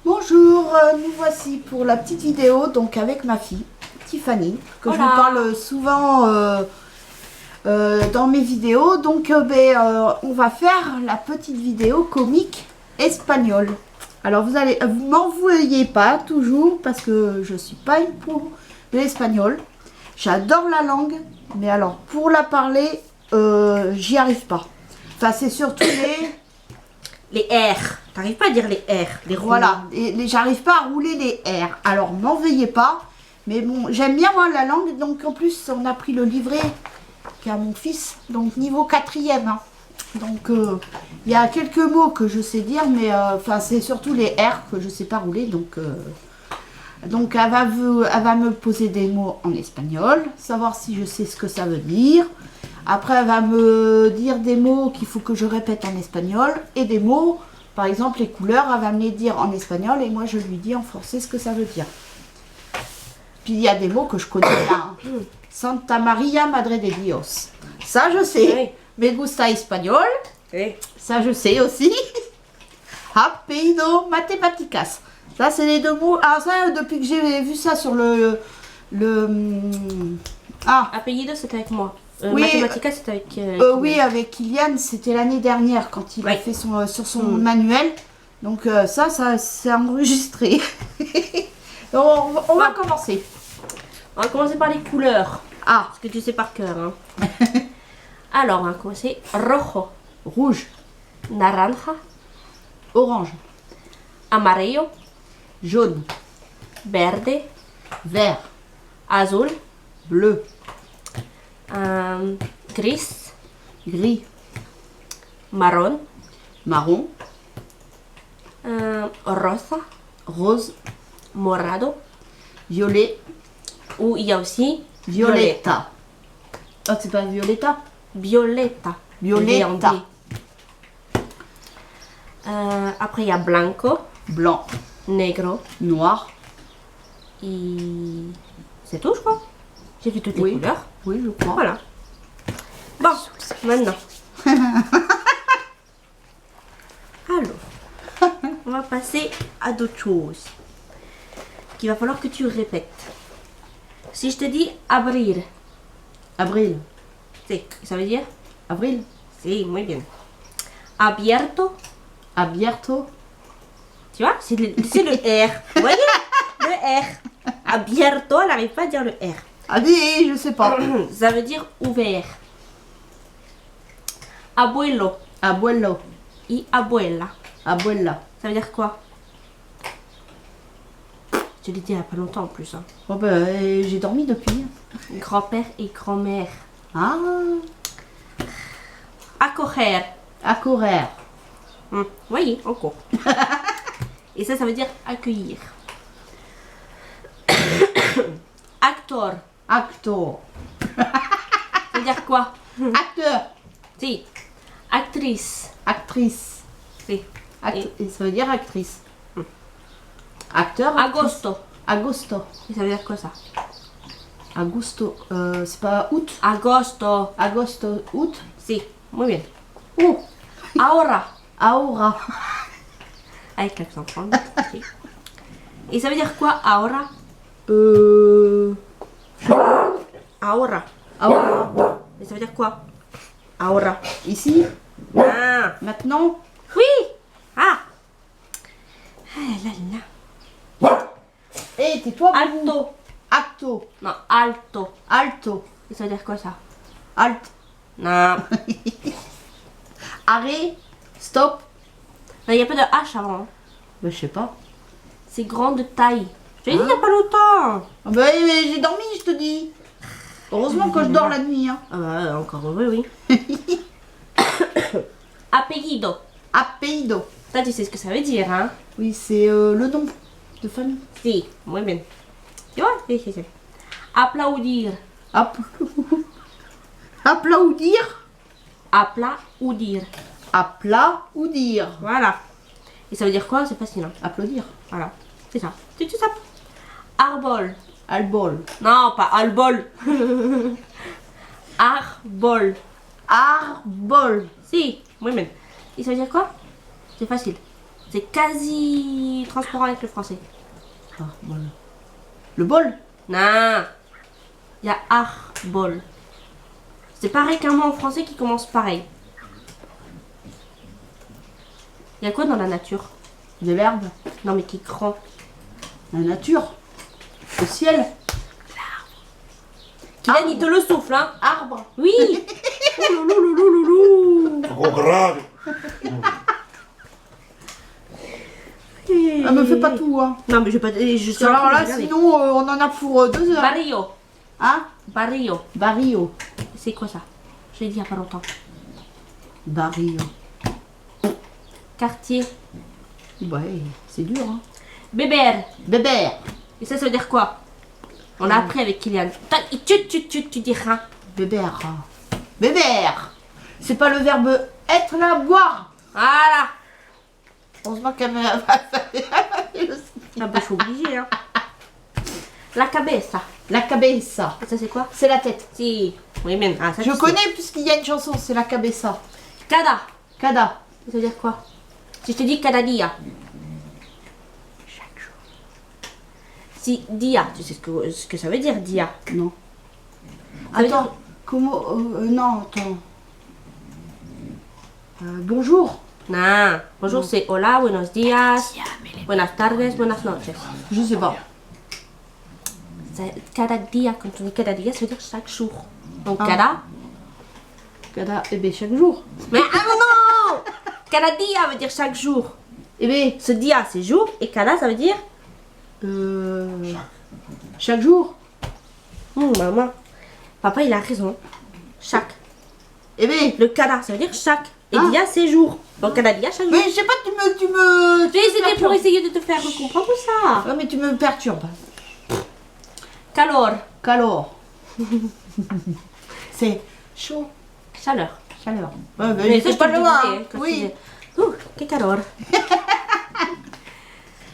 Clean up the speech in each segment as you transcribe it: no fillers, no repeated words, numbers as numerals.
Bonjour, nous voici pour la petite vidéo donc avec ma fille Tiffany que je vous parle souvent dans mes vidéos. Donc on va faire la petite vidéo comique espagnole. Alors vous m'en vouliez pas toujours parce que je suis pas une pro de l'espagnol. J'adore la langue, mais alors pour la parler, j'y arrive pas. Enfin c'est surtout les R. T'arrives pas à dire les R, les roulements. Voilà, j'arrive pas à rouler les R. Alors, m'en veuillez pas. Mais bon, j'aime bien moi la langue. Donc, en plus, on a pris le livret qu'à mon fils. Donc, niveau 4e. Hein. Donc, il y a quelques mots que je sais dire. Mais, enfin, c'est surtout les R que je sais pas rouler. Donc, elle va me poser des mots en espagnol. Savoir si je sais ce que ça veut dire. Après, elle va me dire des mots qu'il faut que je répète en espagnol. Et des mots... Par exemple, les couleurs, elle va me les dire en espagnol et moi je lui dis en français ce que ça veut dire. Puis il y a des mots que je connais pas. Hein. Santa Maria Madre de Dios. Ça je sais. Oui. Me gusta espagnol. Oui. Ça je sais aussi. Apellido matemáticas. Ça c'est les deux mots. Ah ça depuis que j'ai vu ça sur Apellido c'était avec moi. Oui, Mathématica c'était avec... oui, avec Kylian, c'était l'année dernière quand il a fait sur son manuel. Donc ça c'est enregistré. on va commencer. On va commencer par les couleurs. Ah, Parce que tu sais par cœur. Hein. Alors, on va commencer. Rojo. rouge, Naranja. orange, Amarillo. jaune, Verde. vert, Azul. bleu, Gris. gris, Marron. marron, Rosa. rose, Morado. violet, Ou il y a aussi violetta. Ah, c'est pas violetta? Violeta. Violetta. Après, il y a blanco, Blanc, negro noir. et... C'est tout, je crois. J'ai vu toutes les Oui. couleurs. Oui, je crois. Voilà. Bon, maintenant. Alors, on va passer à d'autres choses. Qu'il va falloir que tu répètes. Si je te dis abrir, Avril, ça veut dire? avril, Si, muy bien. Abierto, abierto, tu vois, c'est le R. Vous voyez? Le R. Abierto, elle n'arrive pas à dire le R. allez, je sais pas. Ça veut dire ouvert. Abuelo Abuelo, et abuela. abuela. Ça veut dire quoi? Je l'ai dit il n'y a pas longtemps en plus. Hein. Oh ben, j'ai dormi depuis. Grand-père et grand-mère. Ah, Acoger. accouraire, Voyez, en cours. Et ça veut dire accueillir. Actor. actor, Ça veut dire quoi? acteur, Si. Actrice. actrice. Si. Et ça veut dire actrice. Acteur, actrice. Agosto. Agosto. Et ça veut dire quoi ça? Agosto, c'est pas août. Agosto. Agosto, août. Si. Muy bien. Oh, Ahora. ahora. Avec l'accent français. Si. Et ça veut dire quoi, ahora? Ahora. Ahora. Et ça veut dire quoi? Ahora. Ici, Ah. maintenant. Oui. Ah. Ah là là. Eh, tais-toi, Boubou. Alto. Acto, Non, alto. alto, Et ça veut dire quoi ça? alt, Non. arrêt, stop. Non, il n'y a pas de H avant. Hein. Ben, je sais pas. C'est grande taille. Je l'ai dit il n'y a pas longtemps. Ah ben, j'ai dormi, je te dis. Heureusement que je dors la nuit. Hein. Ah bah, encore heureux, oui. Apellido. Apellido. Ça, tu sais ce que ça veut dire, hein? Oui, c'est le nom de famille. Si, muy bien. Tu vois? Si, si, si. Aplaudir. Applaudir. Aplaudir. Applaudir. Voilà. Et ça veut dire quoi? C'est facile. Hein? Applaudir. Voilà. C'est ça. C'est tout ça. Arbol. Albol. Non, pas albol. Arbol. Arbol. Si, muy bien. Et ça veut dire quoi? C'est facile. C'est quasi transparent avec le français. Ah, bol. Le bol? Non. Il y a arbol. C'est pareil qu'un mot en français qui commence pareil. Il y a quoi dans la nature? De l'herbe? Non mais qui est grand. La nature? Le ciel? Kylian, il te le souffle, hein? Arbre? Oui. Oh loulou. Gros grave. Elle me fait pas tout, hein. Non mais je vais pas... Je suis en Alors train de là, regarder. sinon, on en a pour 2 heures. Barrio. Hein? Barrio. Barrio. C'est quoi ça? Je l'ai dit il y a pas longtemps. Barrio. Quartier. Ouais, c'est dur, hein. Bébert. Bébert. Et ça veut dire quoi? On a appris avec Kylian. Tu dis rien. Bébert. Bébert. C'est pas le verbe être là, boire. Voilà. Heureusement qu'elle m'a fait le Ah bah je suis obligée, hein. La cabeza. La cabeza. Ça c'est quoi? C'est la tête. Si. Oui mais... Ah, ça, Je tu sais. connais puisqu'il y a une chanson, c'est la cabeza. Cada. Cada. Ça veut dire quoi? Si je te dis cada dia. Chaque jour. Si dia, tu sais ce que ça veut dire dia? Non. Ça veut Attends, dire- comment... non, attends. Bonjour. Non. Bonjour c'est hola, buenos días, buenas tardes, buenas noches. Je sais pas. Cada dia, quand on dit cada dia, ça veut dire chaque jour. Donc Ah. cada. Cada, eh bien chaque jour. Mais ah non! Cada dia veut dire chaque jour. Eh bien, Ce dia c'est jour et cada ça veut dire. chaque jour. Maman. Papa il a raison. Chaque. Eh bien, Le cada ça veut dire chaque. Et Ah. dia c'est jour. Donc cada dia chaque jour. mais je sais pas, tu me Mais c'était pour perturbes. essayer de te faire comprendre ça. Ouais, mais tu me perturbes. Calor. Calor. C'est chaud. Chaleur. Chaleur. Ouais, Mais ça, c'est je pas te le loin. disais, Hein. quand tu Oui. disais, que calor.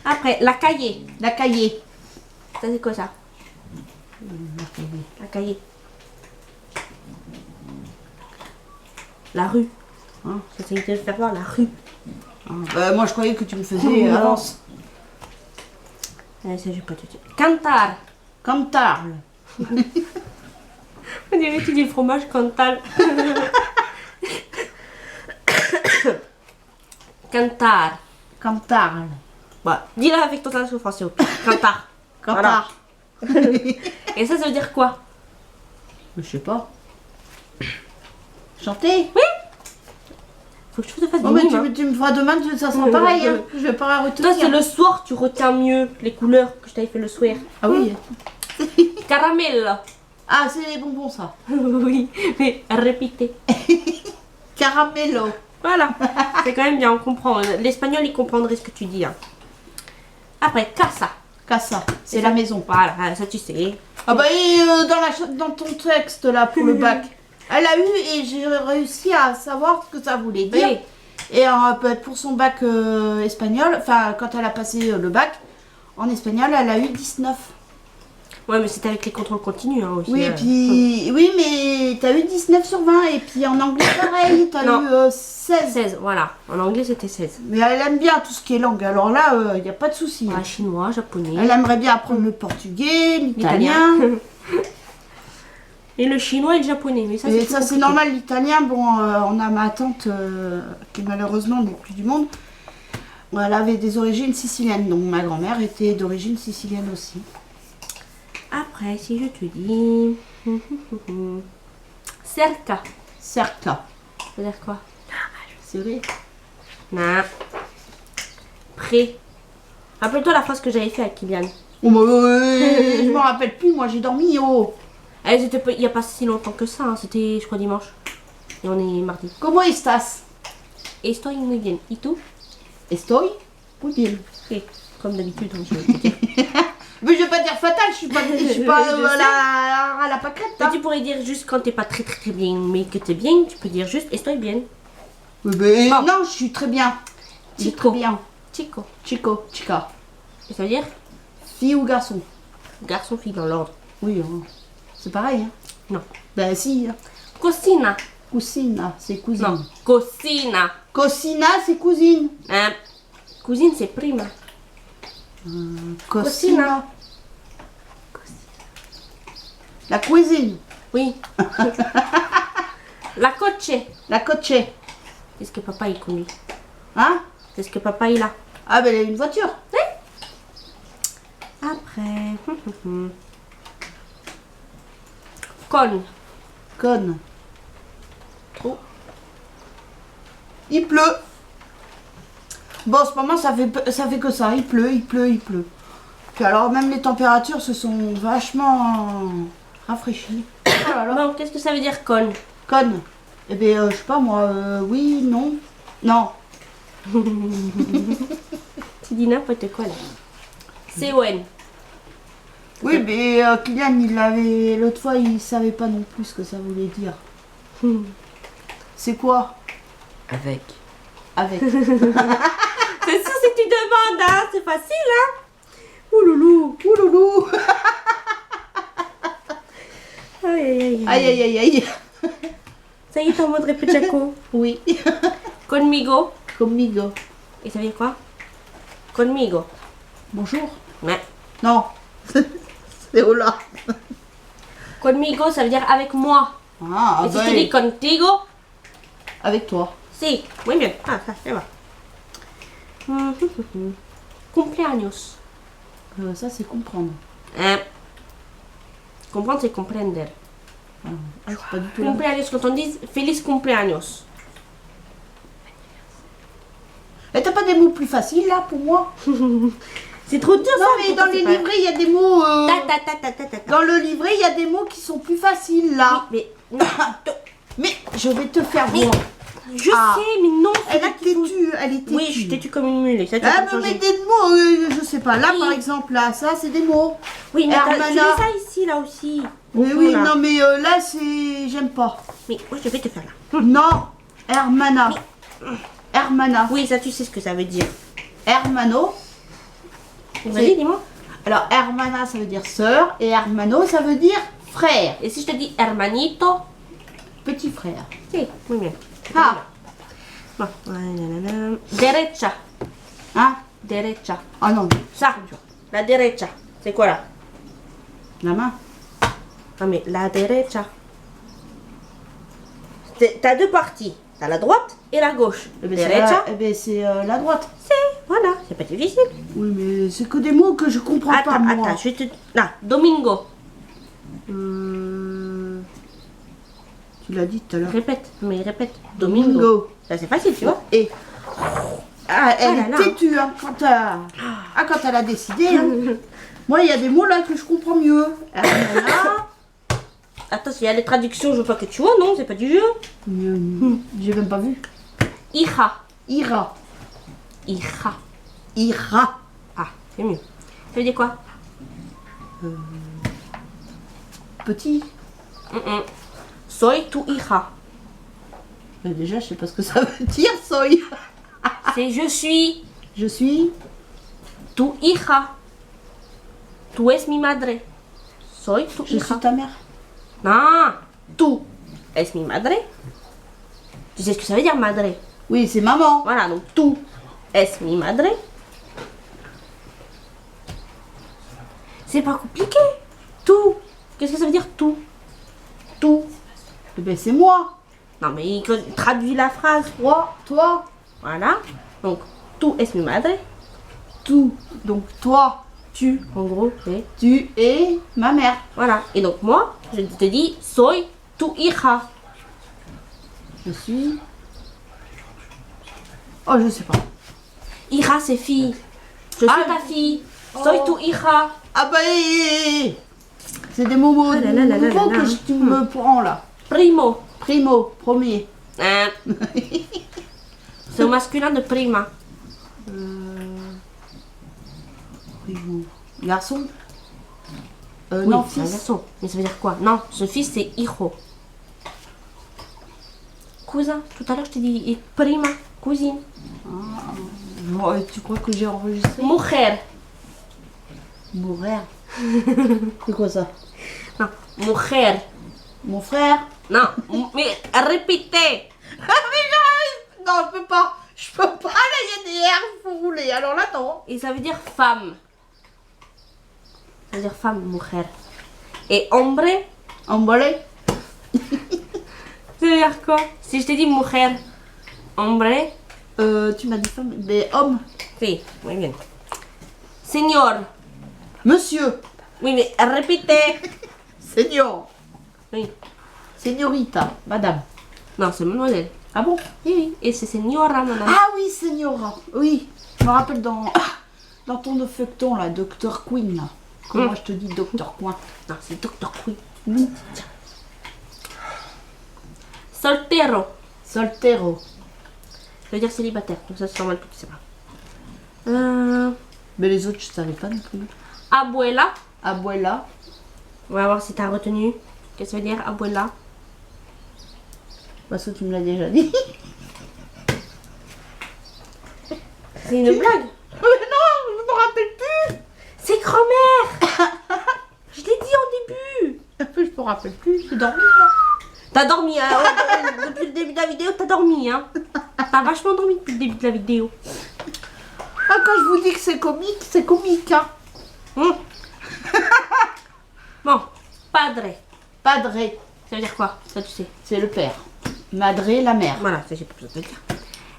Après, la cahier. La cahier. Ça, c'est quoi ça? La cahier. La cahier. La rue. Hein? J'essayais de faire voir la rue. Moi, je croyais que tu me faisais Non. avance. Ça, je vais pas te dire. Cantar. Cantar. On dirait que tu dis fromage Cantal. Cantar. Cantar. Bah, dis-le avec ton accent français. au pire. Cantar. Cantar. Et ça veut dire quoi? Je sais pas. Chanter. Faut que je te fasse Bon, des mais mimes, hein. tu me feras demain, ça sera pareil. Hein. Je vais pas retenir. Toi, c'est le soir, tu retiens mieux les couleurs que je t'avais fait le soir. Ah oui. Caramel. Ah, c'est les bonbons, ça. Oui, mais répétez. Caramello. Voilà, c'est quand même bien, on comprend. L'espagnol, il comprendrait ce que tu dis. Hein. Après, casa. Casa. C'est la maison. Voilà, ça tu sais. Ah bah, et dans ton texte, là, pour le bac. Elle a eu et j'ai réussi à savoir ce que ça voulait dire. Oui. Et pour son bac espagnol, enfin, quand elle a passé le bac en espagnol, elle a eu 19. Ouais, mais c'était avec les contrôles continus hein, aussi. Oui, et puis, oui, mais t'as eu 19 sur 20. Et puis en anglais, pareil, t'as Non. eu 16. 16, voilà. En anglais, c'était 16. Mais elle aime bien tout ce qui est langue. Alors là, il n'y a pas de souci. Voilà, chinois, japonais. Elle aimerait bien apprendre le portugais, l'italien. Et le chinois et le japonais. Mais ça, Et c'est ça, plus c'est compliqué. normal, l'italien. Bon, on a ma tante qui malheureusement n'est plus du monde. Elle avait des origines siciliennes. Donc ma grand-mère était d'origine sicilienne aussi. Après, si je te dis. Cerca. Cerca. Ça veut dire quoi? C'est vrai. Non. Prêt. Rappelle-toi la phrase que j'avais fait avec Kylian. Oh, bah, je me rappelle plus, moi j'ai dormi. Oh. Il n'y a pas si longtemps que ça, hein. C'était, je crois, dimanche. Et on est mardi. Comment estás? Estoy muy bien. ¿Y tú? Estoy muy bien. Oui, comme d'habitude, hein, je vais te dire. Mais je vais pas dire fatal, je suis pas, je suis pas Je sais. à la pâquerette. Mais Hein. tu pourrais dire juste quand t'es pas très très très bien, mais que t'es bien, tu peux dire juste estoy bien. Oui, mais Bon. non, je suis très bien. Je suis très Chico. bien. Chico. Chico, chica. Et ça veut dire Fille ou garçon? garçon, fille dans l'ordre. Oui, c'est pareil. Hein. Non. Ben si. Hein. Cocina. Cousine, c'est cousine. Non. Cocina. Cocina, c'est cousine. Hein. Cousine, c'est prima. Cocina. La cuisine. Oui. La coche. La coche. Qu'est-ce que papa il conduit? Hein? Qu'est-ce que papa il a? Ah ben il a une voiture. Après. Con. Conne. Trop. Il pleut. Bon, en ce moment, ça fait que ça. Il pleut, il pleut, il pleut. Puis alors, même les températures se sont vachement rafraîchies. Oh là là. Bon, qu'est-ce que ça veut dire con? Conne. Eh bien, je sais pas moi. Oui, non. Non. Tu dis n'importe quoi là. C-O-N. Oui, mais Kylian, il l'avait. L'autre fois, il savait pas non plus ce que ça voulait dire. C'est quoi? Avec. Avec. C'est sûr si tu demandes, hein, c'est facile, hein. Ouloulou. Ouloulou. Aïe, aïe, aïe. Aïe, aïe, aïe, aïe. Ça y est, t'es en mode repechako. Oui. Conmigo. Conmigo. Et ça veut dire quoi? Conmigo. Bonjour. Ouais. Non. C'est hola. Conmigo, ça veut dire avec moi. Ah, Et si je te dis contigo, avec toi. si. Muy bien. Ah, ça, c'est bon. Cumpleaños. Ça, c'est comprendre. Comprendre, c'est comprender. Ah, c'est pas du tout là. Cumpleaños, quand on dit feliz cumpleaños. Et t'as pas des mots plus faciles là pour moi? C'est trop dur Non, ça. mais dans les livrets, il y a des mots. Ta, ta, ta, ta, ta, ta, ta. Dans le livret, il y a des mots qui sont plus faciles là. Mais Mais je vais te faire Mais- voir. je Ah. sais, mais non. Elle est têtue, elle est têtue. Oui, je suis têtue comme une mule. Ça, tu Ah, peux mais changer. des mots, je sais pas. Là, Oui. par exemple, là, ça, c'est des mots. Oui, mais Hermana. tu mets ça ici, là aussi. Mais Au oui, fond, là. non, mais là, c'est. J'aime pas. Mais moi, je vais te faire là. Non, Hermana. Hermana. Oui, ça, tu sais ce que ça veut dire. Hermano. Vas-y, dis-moi. Alors, Hermana, ça veut dire sœur. Et Hermano, ça veut dire frère. Et si je te dis hermanito, Petit frère. si, muy bien. Ah, Bon. Derecha. hein? Derecha. Ah non, Ça, la derecha. C'est quoi là? la main. Non, mais la derecha. T'as deux parties. T'as la droite et la gauche. Eh ben, c'est Derecha. c'est la droite. C'est, voilà, c'est pas difficile. Oui, mais c'est que des mots que je comprends pas, Attends, moi. attends, je vais te. Là, Domingo. Tu l'as dit tout à l'heure. Répète, mais répète. Domingo. Domingo. Ça, c'est facile, tu vois. Et. Ah, elle Oh là est là. têtue, hein, quand elle a décidé. Hein. Moi, il y a des mots là que je comprends mieux. Hermana. Attends, s'il y a les traductions, je veux pas que tu vois, non, c'est pas du jeu. J'ai même pas vu. Hija. Ira. Hija. Ira. Ah, c'est mieux. Ça veut dire quoi? Petit. Soy tu hija. Mais déjà, je sais pas ce que ça veut dire, soy. C'est je suis Je suis. tu hija. Tu es mi madre. Soy tu Je hija. suis ta mère. Non, tu es mi madre. Tu sais ce que ça veut dire, madre? Oui, c'est maman. Voilà, donc tu es mi madre. C'est pas compliqué. Tout. Qu'est-ce que ça veut dire tout? Tout. Eh ben, c'est moi. Non, mais il traduit la phrase. Toi. Voilà. Donc, tu es mi madre. Tout. Donc, toi, Tu, en gros, c'est. tu es ma mère. Voilà. Et donc, moi, je te dis, soy tu hija. Je suis. Oh, je sais pas. Hija, c'est fille. Je suis Ah. ta fille. Soy tu hija. Ah bah, c'est des mots Ah là là là là nouveaux là là. que tu me prends là. Primo. Primo, premier. Hein. C'est au masculin de prima. Primo. Garçon. Oui, Non, c'est un fils. garçon. Mais ça veut dire quoi? Non, ce fils, c'est hijo. Cousin. Tout à l'heure, je t'ai dit prima. Cousine. Bon, tu crois que j'ai enregistré? Mujer. Mourir. C'est quoi ça? Non, mujer. Mon frère? Non, mais répétez. Ah mais j'arrive. Non, je peux pas. Je peux pas, là, il y a des R, il faut rouler. Alors là, non. Et ça veut dire femme. Ça veut dire femme, mujer. Et hombre, Embolé. ça veut dire quoi? Si je te dis mujer, hombre, Tu m'as dit femme, mais homme. sí, muy bien. Señor, Monsieur. muy bien, repite. Senior. Oui. Señorita. Madame. Non, c'est mademoiselle. Ah bon? Oui, oui, et c'est señora, madame. Ah oui, Señora. Oui. Je me rappelle dans ton feuilleton, là, Dr. Queen, là. Comment je te dis Dr. Queen? Non, c'est docteur Queen. Oui. Soltero, Soltero. ça veut dire célibataire. Donc ça, c'est normal que tu sais pas. Mais les autres, je savais pas non plus. Abuela. Abuela. On va voir si t'as retenu. Qu'est-ce que ça veut dire, abuela? Parce que tu me l'as déjà dit. C'est une blague. Mais non, je me rappelle plus. C'est grand-mère. Je l'ai dit au début. Je me rappelle plus, j'ai dormi là. T'as dormi, hein. Depuis le début de la vidéo, t'as dormi, hein. T'as vachement dormi depuis le début de la vidéo. Ah, quand je vous dis que c'est comique, hein. Bon, padre. Padre, Ça veut dire quoi? Ça, tu sais. c'est le père. Madre, la mère. Voilà, ça, j'ai pas besoin de te dire.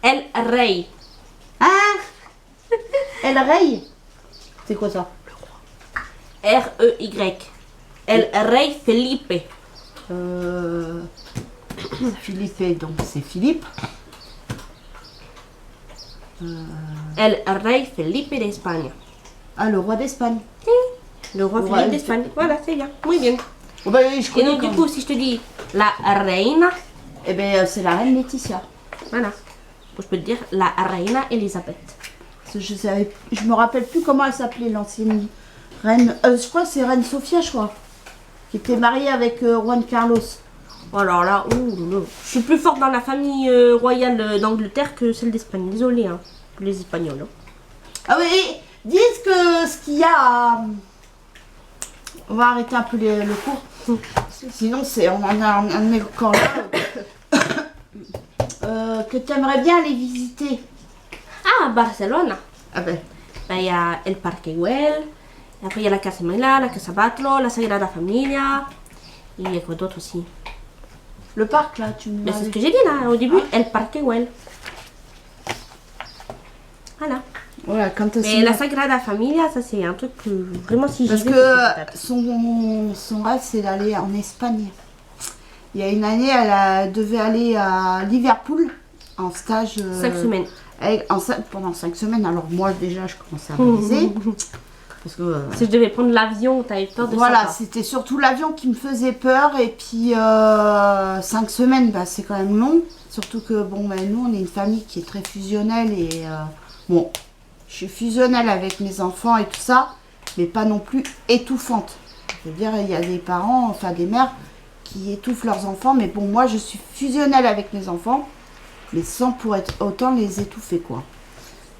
El rey. Ah. El Rey. C'est quoi ça? R-E-Y. El rey Felipe. Philippe, donc c'est Philippe. El rey Felipe d'Espagne. Ah, le roi d'Espagne. Le roi Le roi Philippe d'Espagne. Voilà, c'est bien. Muy bien. Oh, bah, oui, je Et connais donc, du quand coup, si je te dis la reina, Eh ben, c'est la reine Laetitia. voilà. Je peux te dire la reina Elisabeth. Parce que je me rappelle plus comment elle s'appelait, l'ancienne reine. Je crois que c'est reine Sofia, je crois. Qui était mariée avec Juan Carlos. Oh, alors là, je suis plus forte dans la famille royale d'Angleterre que celle d'Espagne. Désolée, hein, pour les Espagnols. Hein. Ah oui, disent que ce qu'il y a à... On va arrêter un peu le cours. Sinon, on en est encore là. Que tu aimerais bien aller visiter. Ah, Barcelone. Ah ben, Il y a El Parque Güell. Et après, il y a la Casa Mela, la Casa Batlló, la Sagrada Familia. Et il y a quoi d'autre aussi? le parc là, tu me Mais l'as c'est ce dit. que j'ai dit là, au début, El Parque Güell. Voilà. Voilà, quand t'as Mais la Sagrada Familia, ça c'est un truc que vraiment si j'y Parce vais, que c'est son rêve, c'est d'aller en Espagne. Il y a une année, elle devait aller à Liverpool en stage. 5 semaines. Pendant 5 semaines. Alors moi, déjà, je commençais à baiser. Parce que... Si je devais prendre l'avion, t'avais peur de Voilà, ça. c'était surtout l'avion qui me faisait peur. Et puis, 5 semaines, bah, c'est quand même long. Surtout que, bon, bah, nous, on est une famille qui est très fusionnelle. Et bon, je suis fusionnelle avec mes enfants et tout ça. Mais pas non plus étouffante. Je veux dire, il y a des parents, enfin des mères, qui étouffent leurs enfants. Mais bon, moi, je suis fusionnelle avec mes enfants. Mais sans pour être autant les étouffer, quoi.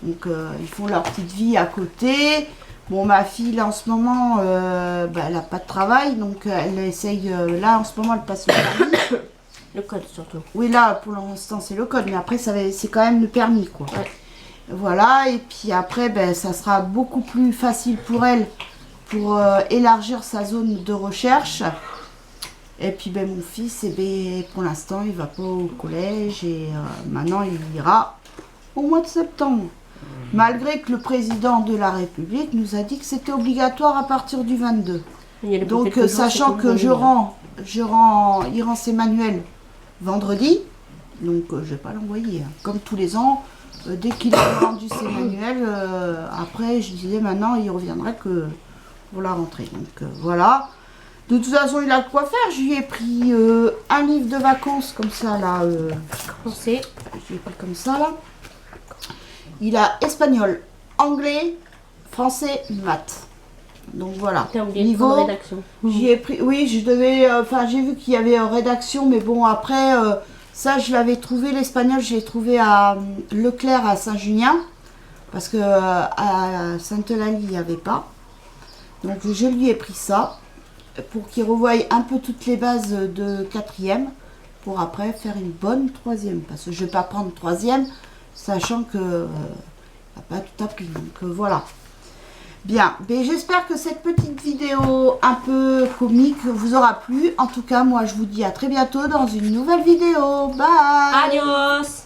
Donc, ils font leur petite vie à côté. Bon, ma fille, là, en ce moment, bah, elle n'a pas de travail, donc elle essaye, là, en ce moment, elle passe le permis. Le code surtout. Oui, là, pour l'instant, c'est le code, mais après, c'est quand même le permis, quoi. Ouais. Voilà, et puis après, ben, ça sera beaucoup plus facile pour elle pour élargir sa zone de recherche. Et puis, ben, mon fils, eh ben, pour l'instant, il va pas au collège, et maintenant, il ira au mois de septembre. Malgré que le président de la République nous a dit que c'était obligatoire à partir du 22. Donc, sachant que il rend ses manuels vendredi, donc je vais pas l'envoyer. Hein. Comme tous les ans, dès qu'il a rendu ses manuels, après, je disais maintenant, il reviendrait que pour la rentrée. Donc voilà. De toute façon, il a de quoi faire. Je lui ai pris un livre de vacances comme ça là. Je lui ai pris comme ça là. Il a espagnol, anglais, français, maths. Donc voilà. T'as oublié niveau de rédaction. J'y ai pris. Oui, je devais. Enfin, j'ai vu qu'il y avait rédaction, mais bon après, ça je l'avais trouvé l'espagnol. Je l'ai trouvé à Leclerc à Saint-Junien, parce que à Sainte-Eulalie il n'y avait pas. Donc je lui ai pris ça pour qu'il revoie un peu toutes les bases de 4e pour après faire une bonne 3e, parce que je vais pas prendre 3e. sachant que n'a pas tout appris. Donc voilà. Bien, mais j'espère que cette petite vidéo un peu comique vous aura plu. En tout cas, moi je vous dis à très bientôt dans une nouvelle vidéo. Bye. Adios.